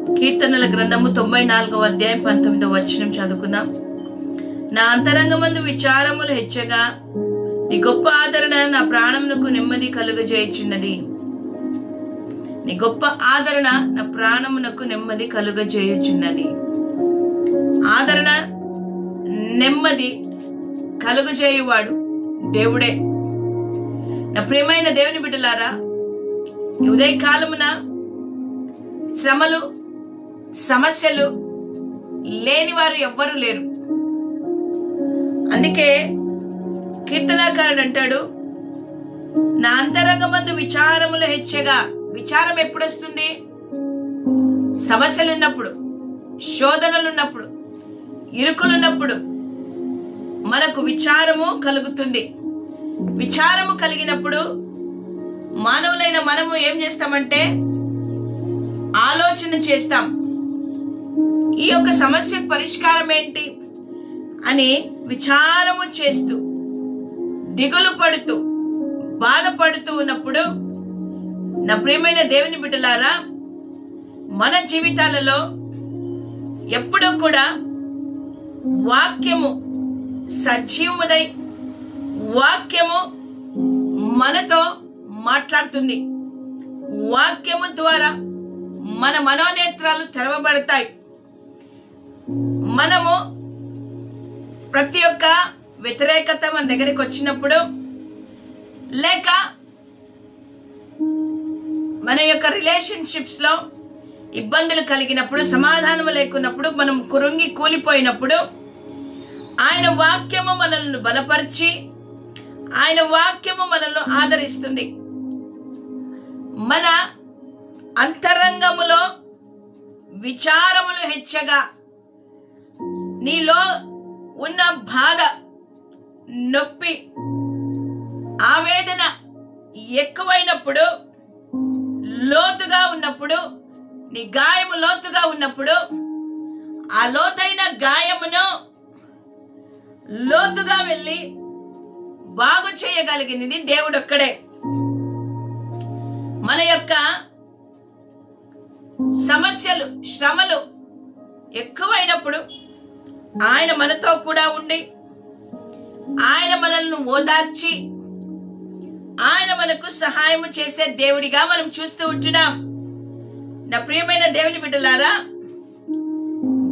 కీర్తనల గ్రంథము 94వ అధ్యాయం 19వ వచనం చదువుకుందాం. నా అంతరంగమందు విచారములు హెచ్చగా నీ గొప్ప ఆదరణ నా ప్రాణమునకు నెమ్మది కలుగజేయుచున్నది. నీ గొప్ప ఆదరణ నా ప్రాణమునకు నెమ్మది కలుగజేయుచున్నది. ఆదరణ, నెమ్మది కలుగజేయువాడు దేవుడే. నా ప్రియమైన దేవుని బిడ్డలారా, ఈ ఉదయకాలమున శ్రమలు, సమస్యలు లేని వారు ఎవ్వరూ లేరు. అందుకే కీర్తనాకారుడు అంటాడు, నా అంతరంగమందు విచారములు హెచ్చగా. విచారం ఎప్పుడు వస్తుంది? సమస్యలున్నప్పుడు, శోధనలున్నప్పుడు, ఇరుకులున్నప్పుడు మనకు విచారము కలుగుతుంది. విచారము కలిగినప్పుడు మానవులైన మనము ఏం చేస్తామంటే ఆలోచన చేస్తాం. ఈ యొక్క సమస్యకు పరిష్కారం ఏంటి అని విచారము చేస్తూ, దిగులు పడుతూ, బాధపడుతూ ఉన్నప్పుడు నా ప్రియమైన దేవుని బిడ్డలారా, మన జీవితాలలో ఎప్పుడూ కూడా వాక్యము సజీవముదై వాక్యము మనతో మాట్లాడుతుంది. వాక్యము ద్వారా మన మనోనేత్రాలు తెరవబడతాయి. మనము ప్రతి ఒక్క వ్యతిరేకత మన దగ్గరికి వచ్చినప్పుడు, లేక మన యొక్క రిలేషన్షిప్స్ లో ఇబ్బందులు కలిగినప్పుడు, సమాధానం లేకున్నప్పుడు, మనం కురుంగి కూలిపోయినప్పుడు ఆయన వాక్యము మనల్ని బలపరిచి, ఆయన వాక్యము మనల్ని ఆదరిస్తుంది. మన అంతరంగములో విచారములు హెచ్చగా, నీలో ఉన్న బాధ, నొప్పి, ఆవేదన ఎక్కువైనప్పుడు, లోతుగా ఉన్నప్పుడు, నీ గాయము లోతుగా ఉన్నప్పుడు, ఆ లోతైన గాయమును లోతుగా వెళ్ళి బాగు చేయగలిగినది దేవుడు ఒక్కడే. మన యొక్క సమస్యలు, శ్రమలు ఎక్కువైనప్పుడు ఆయన మనతో కూడా ఉండి, ఆయన మనల్ని ఓదార్చి, ఆయన మనకు సహాయము చేసే దేవుడిగా మనం చూస్తూ ఉంటున్నాం. నా ప్రియమైన దేవుని బిడ్డలారా,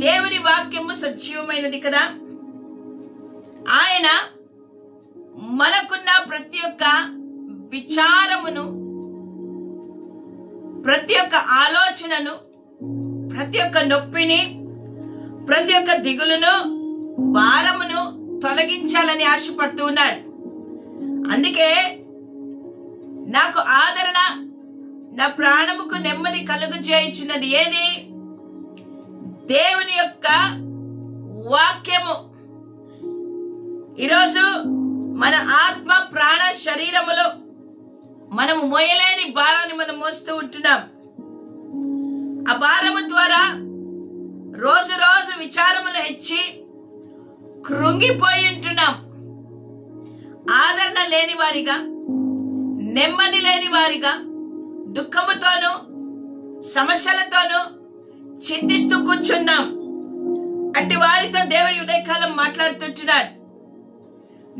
దేవుని వాక్యము సజీవమైనది కదా. ఆయన మనకున్న ప్రతి ఒక్క విచారమును, ప్రతి ఒక్క ఆలోచనను, ప్రతి ఒక్క నొప్పిని, ప్రతి ఒక్క దిగులును, భారమును తొలగించాలని ఆశపడుతూ ఉన్నాడు. అందుకే నాకు ఆదరణ, నా ప్రాణముకు నెమ్మది కలుగజేయుచున్నది ఏది? దేవుని యొక్క వాక్యము. ఈరోజు మన ఆత్మ, ప్రాణ, శరీరములో మనము మోయలేని భారాన్ని మనం మోస్తూ ఉంటున్నాం. ఆ భారము ద్వారా రోజు రోజు విచారములు హెచ్చి కృంగిపోయి ఉంటున్నాం. ఆదరణ లేని వారిగా, నెమ్మది లేని వారిగా, దుఃఖముతోనూ సమస్యలతోనూ చింతిస్తూ కూర్చున్నాం. అట్టి వారితో దేవుడి ఉదయకాలం మాట్లాడుతుంటున్నాడు.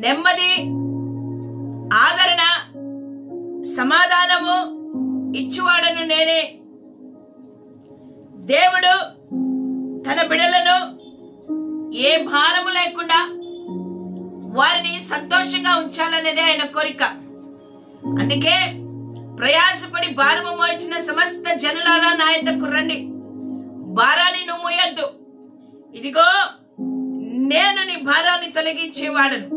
నెమ్మది, ఆదరణ, సమాధానము ఇచ్చువాడను నేనే. దేవుడు తన బిడ్డలను ఏ భారము లేకుండా వారిని సంతోషంగా ఉంచాలనేదే ఆయన కోరిక. అందుకే ప్రయాసపడి భారము మోయించిన సమస్త జనులారా నా యొద్దకు రండి, భారాన్ని నువ్వు మోయొద్దు. ఇదిగో నేను నీ భారాన్ని తొలగించేవాడను,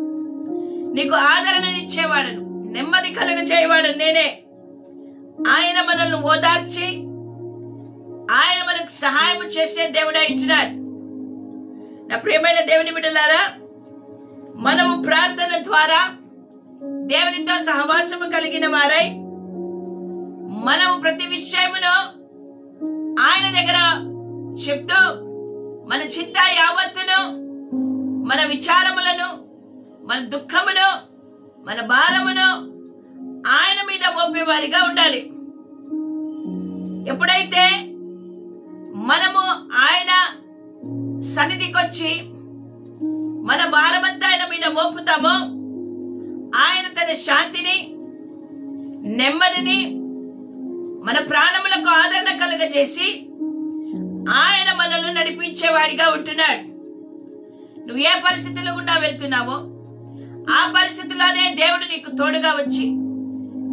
నీకు ఆదరణనిచ్చేవాడను, నెమ్మది కలుగజేయవాడను నేనే. ఆయన మనల్ని ఓదార్చి, ఆయన మనకు సహాయం చేసే దేవుడై ఉంటున్నాడు. నా ప్రియమైన దేవుని బిడ్డలారా, మనము ప్రార్థన ద్వారా దేవునితో సహవాసము కలిగిన వారై, మనము ప్రతి విషయమును ఆయన దగ్గర చెప్తూ, మన చింత యావత్తును, మన విచారములను, మన దుఃఖమును, మన భారమును ఆయన మీద మోపేవారిగా ఉండాలి. ఎప్పుడైతే సన్నిధికి వచ్చి మన భారమంతా ఆయన మీద మోపుతామో ఆయన తన శాంతిని, నెమ్మదిని మన ప్రాణములకు ఆదరణ కలుగజేసి ఆయన మనల్ని నడిపించేవాడిగా ఉంటున్నాడు. నువ్వు ఏ పరిస్థితుల్లో గుండా వెళ్తున్నావో ఆ పరిస్థితుల్లోనే దేవుడు నీకు తోడుగా వచ్చి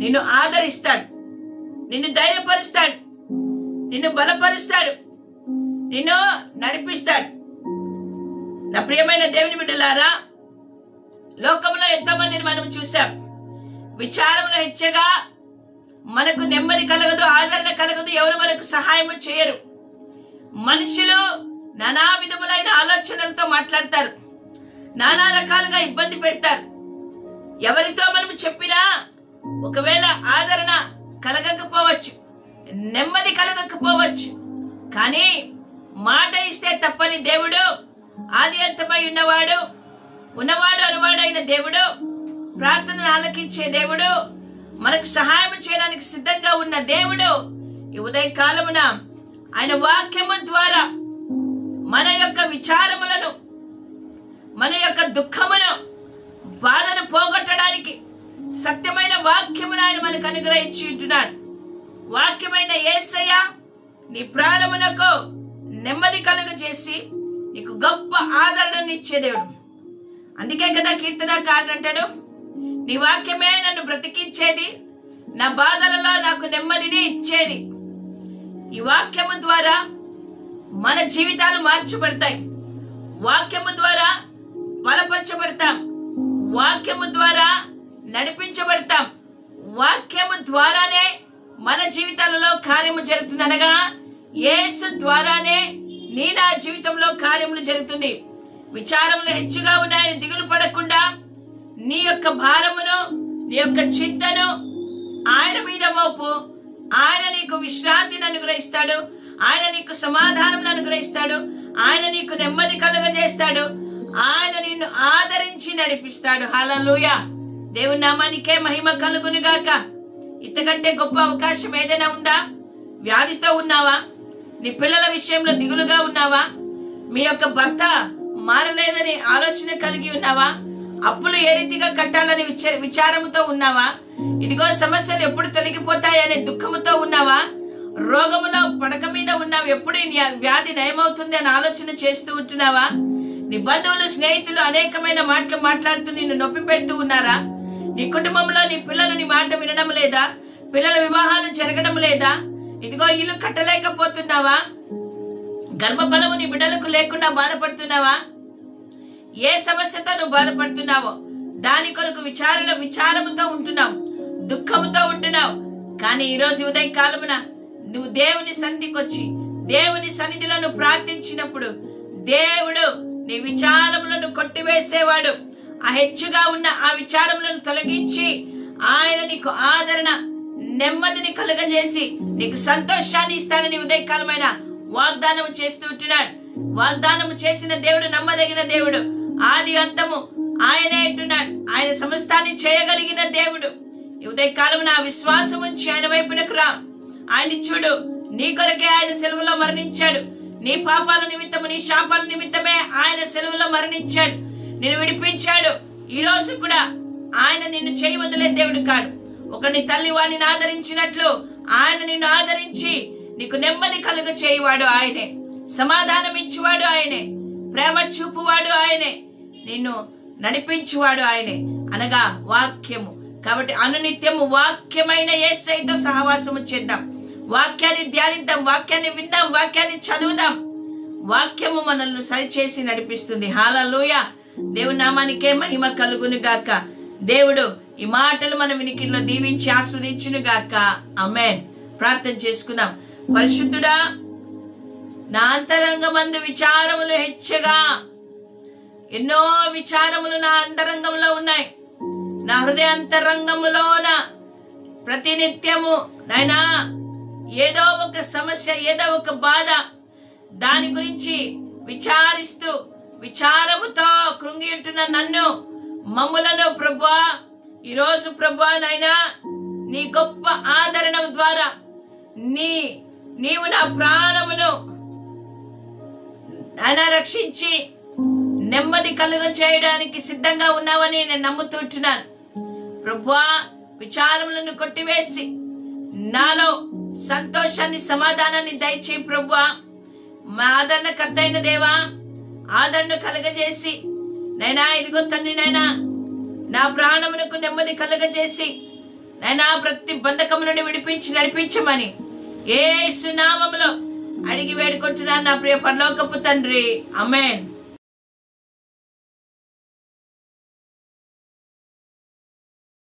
నిన్ను ఆదరిస్తాడు, నిన్ను ధైర్యపరుస్తాడు, నిన్ను బలపరుస్తాడు, నిన్ను నడిపిస్తాడు. నా ప్రియమైన దేవుని బిడ్డలారా, లోకంలో ఎంతో మందిని మనం చూసాం. విచారంలో హెచ్చగా మనకు నెమ్మది కలగదు, ఆదరణ కలగదు, ఎవరు మనకు సహాయం చేయరు. మనుషులు నానా విధములైన ఆలోచనలతో మాట్లాడతారు, నానా రకాలుగా ఇబ్బంది పెడతారు. ఎవరితో మనం చెప్పినా ఒకవేళ ఆదరణ కలగకపోవచ్చు, నెమ్మది కలగకపోవచ్చు. కానీ మాట ఇస్తే తప్పని దేవుడు, ఆది అంతమై ఉన్నవాడు అనువాడైన దేవుడు, ప్రార్థనను ఆలకించే దేవుడు, మనకు సహాయం చేయడానికి సిద్ధంగా ఉన్న దేవుడు ఈ ఉదయ కాలమున ఆయన వాక్యము ద్వారా మన యొక్క విచారములను, మన యొక్క దుఃఖమును, బాధను పోగొట్టడానికి సత్యమైన వాక్యమును ఆయన మనకు అనుగ్రహించి ఉంటున్నాడు. వాక్యమైన యేసయ్య నీ ప్రాణమునకు నెమ్మది కలుగు చేసి నీకు గొప్ప ఆదరణనిచ్చే దేవుడు. అందుకే కదా కీర్తనకారుడు అంటాడు, నీ వాక్యమే నన్ను బ్రతికించేది, నా బాధలలో నాకు నెమ్మదిని ఇచ్చేది. ఈ వాక్యము ద్వారా మన జీవితాలు మార్చబడతాయి, వాక్యము ద్వారా బలపరచబడతాం, వాక్యము ద్వారా నడిపించబడతాం, వాక్యము ద్వారానే మన జీవితాలలో కార్యము జరుగుతుంది. అనగా యేసు ద్వారానే నా జీవితంలో కార్యములు జరుగుతుంది. విచారములు హెచ్చుగా ఉన్నాయని దిగులు పడకుండా నీ యొక్క భారమును, నీ యొక్క చింతను ఆయన మీద మోపు. ఆయన నీకు విశ్రాంతిని అనుగ్రహిస్తాడు, ఆయన నీకు సమాధానం అనుగ్రహిస్తాడు, ఆయన నీకు నెమ్మది కలుగజేస్తాడు, ఆయన నిన్ను ఆదరించి నడిపిస్తాడు. హల్లెలూయా. దేవుని నామానికే మహిమ కలుగునుగాక. ఇంతకంటే గొప్ప అవకాశం ఏదైనా ఉందా? వ్యాధితో ఉన్నావా? నీ పిల్లల విషయంలో దిగులుగా ఉన్నావా? మీ యొక్క భర్త మారలేదని ఆలోచన కలిగి ఉన్నావా? అప్పులు ఏ రీతిగా కట్టాలని విచారముతో ఉన్నావా? ఇదిగో సమస్యలు ఎప్పుడు తొలగిపోతాయనే దుఃఖముతో ఉన్నావా? రోగములో పడక మీద ఉన్నావు, ఎప్పుడు వ్యాధి నయమవుతుంది అని ఆలోచన చేస్తూ ఉంటున్నావా? నీ బంధువులు, స్నేహితులు అనేకమైన మాటలు మాట్లాడుతూ నిన్ను నొప్పి పెడుతూ ఉన్నారా? నీ కుటుంబంలో నీ పిల్లలు నీ మాట వినడం లేదా? పిల్లల వివాహాలు జరగడం లేదా? ఇదిగో ఇల్లు కట్టలేకపోతున్నావా? గర్భఫలము నీ బిడ్డలకు లేకుండా బాధపడుతున్నావా? ఏ సమస్యతో నువ్వు బాధపడుతున్నావో దాని కొరకు విచారముతో ఉంటున్నావు, దుఃఖముతో ఉంటున్నావు. కానీ ఈరోజు ఉదయ కాలమున నువ్వు దేవుని సన్నిధికి వచ్చి దేవుని సన్నిధిలో నువ్వు ప్రార్థించినప్పుడు దేవుడు నీ విచారములను కొట్టివేసేవాడు. ఆ హెచ్చుగా ఉన్న ఆ విచారములను తొలగించి ఆయన నీకు ఆదరణ, నెమ్మదిని కలుగజేసి నీకు సంతోషాన్ని ఇస్తానని ఉదయకాలమైన వాగ్దానము చేస్తూ ఉంటున్నాడు. వాగ్దానము చేసిన దేవుడు నమ్మదగిన దేవుడు, ఆది అంతము ఆయనే అంటున్నాడు. ఆయన సమస్తాన్ని చేయగలిగిన దేవుడు. ఈ ఉదయకాలమున ఆ విశ్వాసం ఉంచి ఆయన వైపునకు రా. ఆయన చూడు, నీ కొరకే ఆయన సెలవులో మరణించాడు. నీ పాపాల నిమిత్తము, నీ శాపాల నిమిత్తమే ఆయన సెలవులో మరణించాడు, నిన్ను విడిపించాడు. ఈ రోజు కూడా ఆయన నిన్ను చేయి వదిలే దేవుడు కాడు. ఒకని తల్లి వాణిని ఆదరించినట్లు ఆయన నిన్ను ఆదరించి నీకు నెమ్మది కలుగ చేయువాడు ఆయనే, సమాధానం ఇచ్చేవాడు ఆయనే, ప్రేమ చూపువాడు ఆయనే, నిన్ను నడిపించువాడు ఆయనే, అనగా వాక్యము. కాబట్టి అనునిత్యము వాక్యమైన యేసయ్యతో సహవాసము చేద్దాం, వాక్యాన్ని ధ్యానిద్దాం, వాక్యాన్ని విందాం, వాక్యాన్ని చదువుదాం. వాక్యము మనల్ని సరిచేసి నడిపిస్తుంది. హల్లెలూయా. దేవుని నామానికే మహిమ కలుగును గాక. దేవుడు ఈ మాటలు మన వినికిడిలో దీవించి ఆస్వాదించును గాక. ఆమేన్. ప్రార్థన చేసుకుందాం. పరిశుద్ధుడా, నా అంతరంగమందు విచారములు హెచ్చగా, ఎన్నో విచారములు నా అంతరంగంలో ఉన్నాయి. నా హృదయాంతరంగములోన ప్రతినిత్యము నాయనా ఏదో ఒక సమస్య, ఏదో ఒక బాధ, దాని గురించి విచారిస్తూ విచారముతో కృంగి ఉంటున్న నన్ను, మమ్ములను ప్రభువా, ఈరోజు ప్రభువా నాయనా నీ గొప్ప ఆదరణ ద్వారా నీవు నా ప్రాణమును ఆయన రక్షించి నెమ్మది కలుగ చేయడానికి సిద్ధంగా ఉన్నావని నేను నమ్ముతుంటున్నాను. ప్రభువా, విచారములను కొట్టివేసి నాలో సంతోషాన్ని, సమాధానాన్ని దయచేయి ప్రభువా. మా ఆదరణకర్త అయిన దేవా, ఆదరణ కలగజేసి నైనా ఇదిగో తండ్రి, నైనా నా ప్రాణమునకు నెమ్మది కలగజేసి నైనా ప్రతి బంధకము నుండి విడిపించి నడిపించమని యేసు నామములో అడిగి వేడుకుంటున్నాను నా ప్రియ పరలోకపు తండ్రి. ఆమేన్.